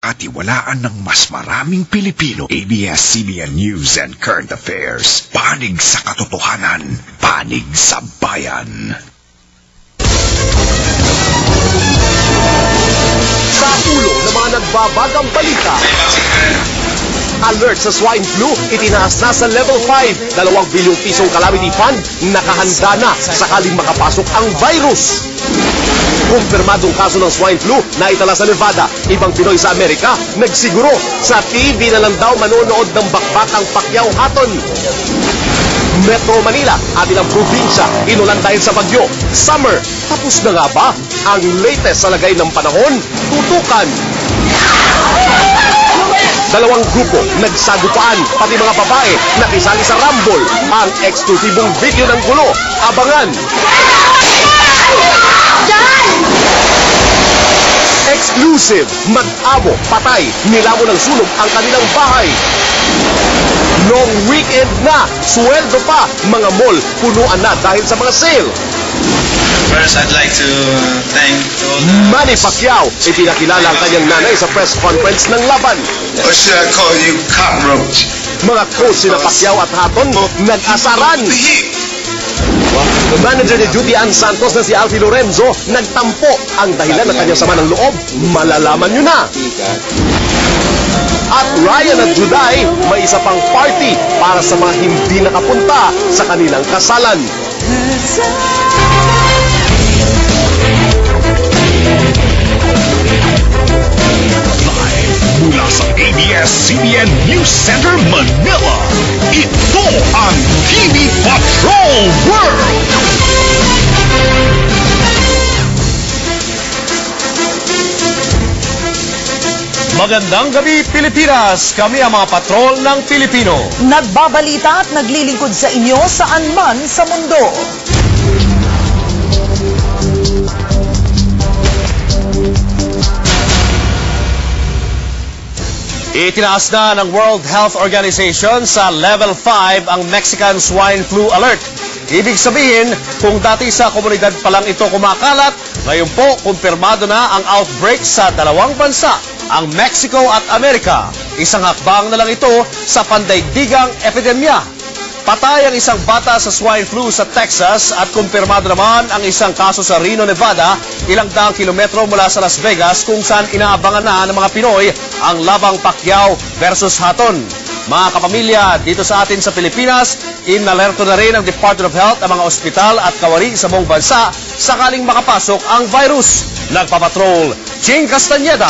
Katiwalaan ng mas maraming Pilipino. ABS-CBN News and Current Affairs. Panig sa katotohanan. Panig sa bayan. Sa ulo ng mga nagbabagang balita. Alert sa swine flu, itinaas na sa level 5. 2 bilyong pisong calamity fund, nakahanda na sakaling makapasok ang virus. Kumpirmadong kaso ng swine flu na itala sa Nevada. Ibang Pinoy sa Amerika, nagsiguro sa TV na lang daw manonood ng bakbakang Pacquiao Hatton. Metro Manila at ilang probinsya inulan dahil sa bagyo. Summer, tapos na nga ba? Ang latest sa lagay ng panahon, tutukan. 2 grupo nagsagupaan, pati mga babae nakisali sa Rumble. Ang eksklusibong video ng gulo, abangan. Exclusive, mag-amo, patay, nilamo ng sunog ang kanilang bahay. Long weekend na, sweldo pa, mga mall punuan na dahil sa mga sale. First, I'd like to thank all the... Manny Pacquiao, ipinakilala ang kanyang nanay sa press conference ng laban. Or should I call you cockroach? Mga coach sina Pacquiao at Hatton nag-asaran. Manager ni Judy Ann Santos na si Alfie Lorenzo nagtampo. Ang dahilan ng kanyang sama ng loob, malalaman nyo na. At Ryan at Juday, may isa pang party para sa mga hindi nakapunta sa kanilang kasalan. Mula sa ABS-CBN News Center, Manila, ito ang TV Patrol World! Magandang gabi, Pilipinas! Kami ang mga patrol ng Pilipino. Nagbabalita at naglilingkod sa inyo saan man sa mundo. Itinaas na ng World Health Organization sa level 5 ang Mexican Swine Flu Alert. Ibig sabihin, kung dati sa komunidad pa lang ito kumakalat, ngayon po kumpirmado na ang outbreak sa 2 bansa, ang Mexico at Amerika. Isang hakbang na lang ito sa pandaigdigang epidemya. Patay ang isang bata sa swine flu sa Texas at kumpirmado naman ang isang kaso sa Reno, Nevada, ilang daang kilometro mula sa Las Vegas kung saan inaabangan na ng mga Pinoy ang labang Pacquiao versus Hatton. Mga kapamilya, dito sa atin sa Pilipinas, inalerto na rin ng Department of Health ang mga ospital at kawari sa buong bansa sakaling makapasok ang virus. Nagpapatrol, Ching Castañeda.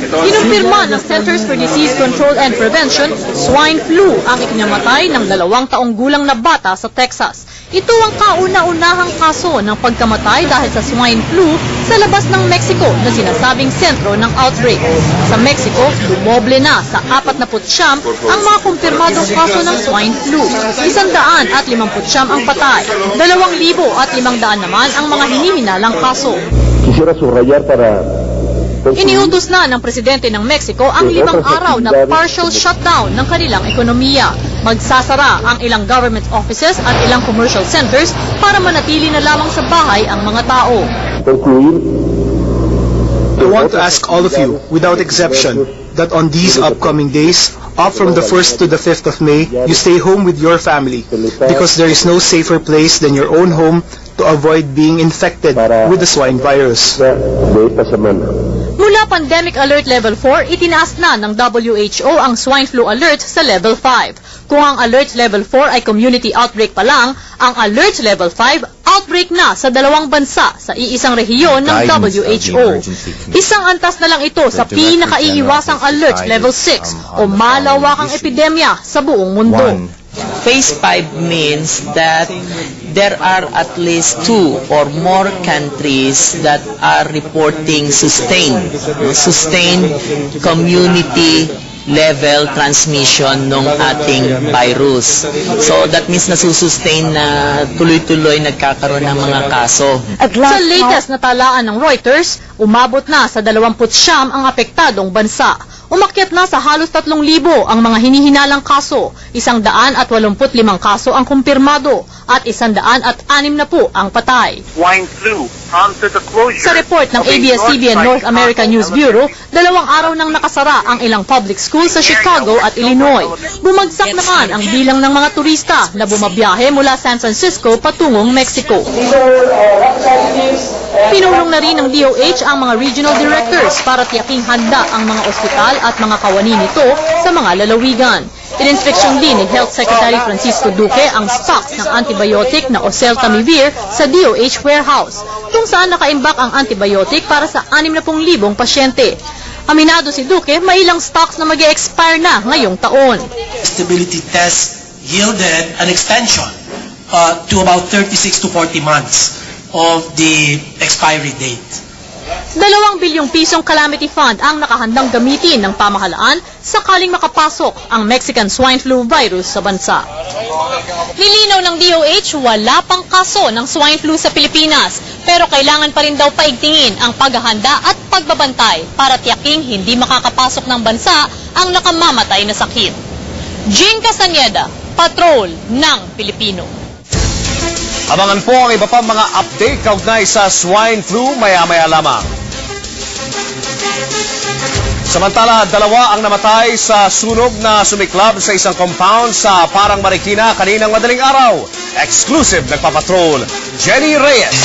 Kinumpirma ng Centers for Disease Control and Prevention, swine flu ang ikinamatay ng 2 taong gulang na bata sa Texas. Ito ang kauna-unahang kaso ng pagkamatay dahil sa swine flu sa labas ng Mexico na sinasabing sentro ng outbreak. Sa Mexico, dumoble na sa 49 ang mga kumpirmadong kaso ng swine flu. 159 ang patay. 2,500 naman ang mga hinihinalang kaso. Quisiera subrayar para... Iniutos na ng presidente ng Mexico ang 5 araw na partial shutdown ng kanilang ekonomiya. Magsasara ang ilang government offices at ilang commercial centers para manatili na lamang sa bahay ang mga tao. I want to ask all of you, without exception, that on these upcoming days, up from the 1st to the 5th of May, you stay home with your family because there is no safer place than your own home to avoid being infected with the swine virus. Mula Pandemic Alert Level 4, itinaas na ng WHO ang swine flu alert sa Level 5. Kung ang Alert Level 4 ay community outbreak pa lang, ang Alert Level 5 outbreak na sa 2 bansa sa iisang rehiyon ng WHO. Isang antas na lang ito sa pinakaiiwasang Alert Level 6 o malawakang epidemya sa buong mundo. Phase 5 means that there are at least 2 or more countries that are reporting sustained community level transmission ng ating virus. So that means nasusustain na tuloy-tuloy nagkakaroon ng mga kaso. Sa latest na talaan ng Reuters, umabot na sa 29 ang apektadong bansa. Umakyat na sa halos 3,000 ang mga hinihinalang kaso, 185 kaso ang kumpirmado at 106 na po ang patay. Swine flu prompted the closure. Sa report ng ABS-CBN North American News Bureau, 2 araw nang nakasara ang ilang public schools sa Chicago at Illinois. Bumagsak naman ang bilang ng mga turista na bumabiyahe mula San Francisco patungong Mexico. Pinulong na rin ng DOH ang mga regional directors para tiyaking handa ang mga ospital at mga kawani nito sa mga lalawigan. Ininspeksyon din ni Health Secretary Francisco Duque ang stocks ng antibiotic na Oseltamivir sa DOH warehouse, kung saan nakaimbak ang antibiotic para sa 60,000 pasyente. Aminado si Duque, may ilang stocks na mag-e-expire na ngayong taon. Stability test yielded an extension to about 36 to 40 months of the expiry date. 2 bilyong pisong calamity fund ang nakahandang gamitin ng pamahalaan sakaling makapasok ang Mexican swine flu virus sa bansa. Nilinaw ng DOH, wala pang kaso ng swine flu sa Pilipinas, pero kailangan pa rin daw paigtingin ang paghahanda at pagbabantay para tiyaking hindi makakapasok ng bansa ang nakamamatay na sakit. Jean Castañeda, Patrol ng Pilipino. Abangan po ang iba pang mga update kaugnay sa swine flu maya-maya lamang. Samantala, 2 ang namatay sa sunog na sumiklab sa isang compound sa Parang Marikina kaninang madaling araw. Exclusive nagpapatrol, Jenny Reyes.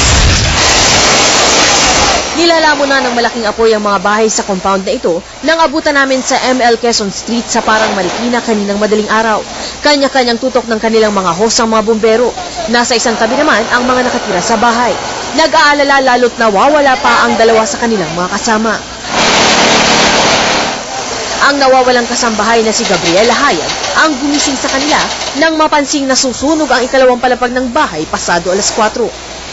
Nilalamo na ng malaking apoy ang mga bahay sa compound na ito nang abutan namin sa ML Quezon Street sa Parang Marikina kaninang madaling araw. Kanya-kanyang tutok ng kanilang mga hose ang mga bumbero. Nasa isang tabi naman ang mga nakatira sa bahay. Nag-aalala lalo't nawawala pa ang 2 sa kanilang mga kasama. Ang nawawalang kasambahay na si Gabriela Hayag ang gumising sa kanila nang mapansing nasusunog ang 2 palapag ng bahay pasado 4:00.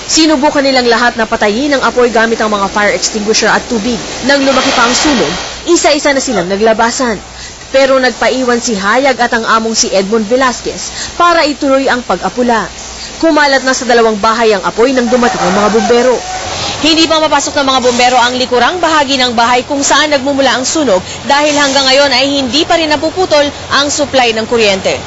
Sinubukan nilang lahat na patayin ang apoy gamit ang mga fire extinguisher at tubig. Nang lumaki pa ang sunog, isa-isa na silang naglabasan. Pero nagpaiwan si Hayag at ang among si Edmond Velasquez para ituloy ang pag-apula. Kumalat na sa 2 bahay ang apoy nang dumating ang mga bumbero. Hindi pa mapasok ng mga bumbero ang likurang bahagi ng bahay kung saan nagmumula ang sunog dahil hanggang ngayon ay hindi pa rin napuputol ang supply ng kuryente.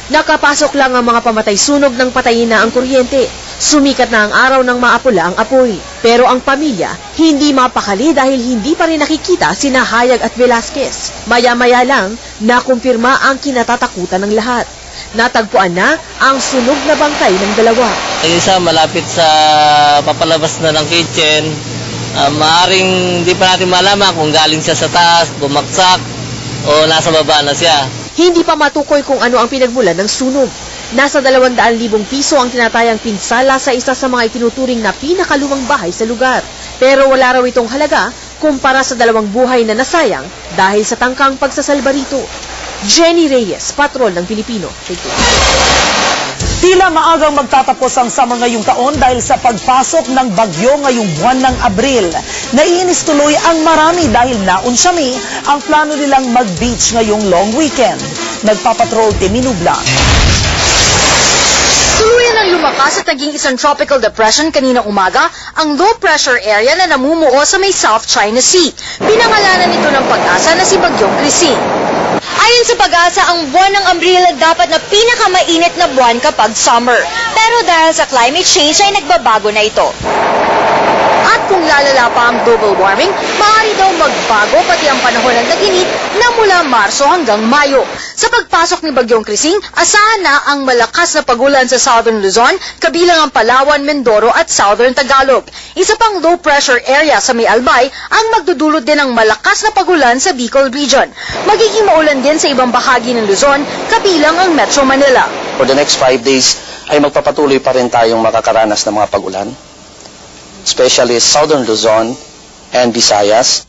Nakapasok lang ang mga pamatay sunog nang patayin na ang kuryente. Sumikat na ang araw ng maapula ang apoy. Pero ang pamilya, hindi mapakali dahil hindi pa rin nakikita sina Hayag at Velasquez. Maya-maya lang, nakumpirma ang kinatatakutan ng lahat. Natagpuan na ang sunog na bangkay ng 2. Yung isa malapit sa papalabas na ng kitchen. Maaring hindi pa natin malaman kung galing siya sa taas, bumaksak, o nasa baba na siya. Hindi pa matukoy kung ano ang pinagmulan ng sunog. Nasa 200,000 piso ang tinatayang pinsala sa isa sa mga itinuturing na pinakalumang bahay sa lugar. Pero wala raw itong halaga kumpara sa 2 buhay na nasayang dahil sa tangkang pagsasalba rito. Jenny Reyes, Patrol ng Pilipino. Tila maagang magtatapos ang summer ngayong taon dahil sa pagpasok ng bagyo ngayong buwan ng Abril. Naiinis tuloy ang marami dahil naunsyami ang plano nilang mag-beach ngayong long weekend. Nagpapatrol Teminubla. Tuluyan ang lumakas at naging isang tropical depression kanina umaga ang low-pressure area na namumuo sa may South China Sea. Pinangalanan nito ng pag-asa na si Bagyong Christine. Ayon sa pag-asa, ang buwan ng Abril dapat na pinakamainit na buwan kapag summer. Pero dahil sa climate change ay nagbabago na ito. At kung lalala pa ang global warming, maaari daw magbago pati ang panahon ng tag-init na mula Marso hanggang Mayo. Sa pagpasok ni Bagyong Christine, asahan na ang malakas na pagulan sa Southern Luzon, kabilang ang Palawan, Mindoro at Southern Tagalog. Isa pang low-pressure area sa may Albay ang magdudulot din ng malakas na pagulan sa Bicol Region. Magiging maulan din sa ibang bahagi ng Luzon, kabilang ang Metro Manila. For the next 5 days ay magpapatuloy pa rin tayong makakaranas ng mga pagulan, especially Southern Luzon and Visayas.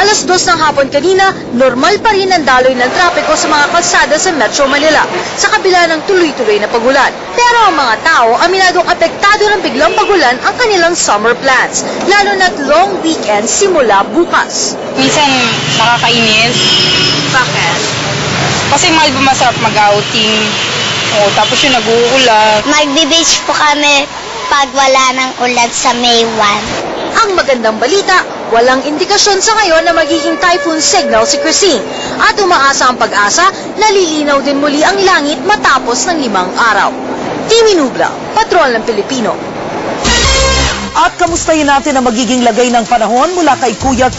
2:00 ng hapon kanina, normal pa rin ang daloy ng trapiko sa mga kalsada sa Metro Manila, sa kabila ng tuloy-tuloy na pagulan. Pero ang mga tao, aminadong apektado ng biglang pagulan ang kanilang summer plans, lalo na't long weekend simula bukas. Minsan nakakainis. Bakit? Kasi mahal ba masarap mag-outing? Tapos yung nag-uulan. Magbe-beach po kami pag wala ng ulan sa May 1. Ang magandang balita, Walang indikasyon sa ngayon na magiging typhoon signal si Christine at umaasa ang pag-asa na lilinaw din muli ang langit matapos ng 5 araw. Timmy Nubla, Patrol ng Pilipino. At kamustahin natin ang magiging lagay ng panahon mula kay Kuya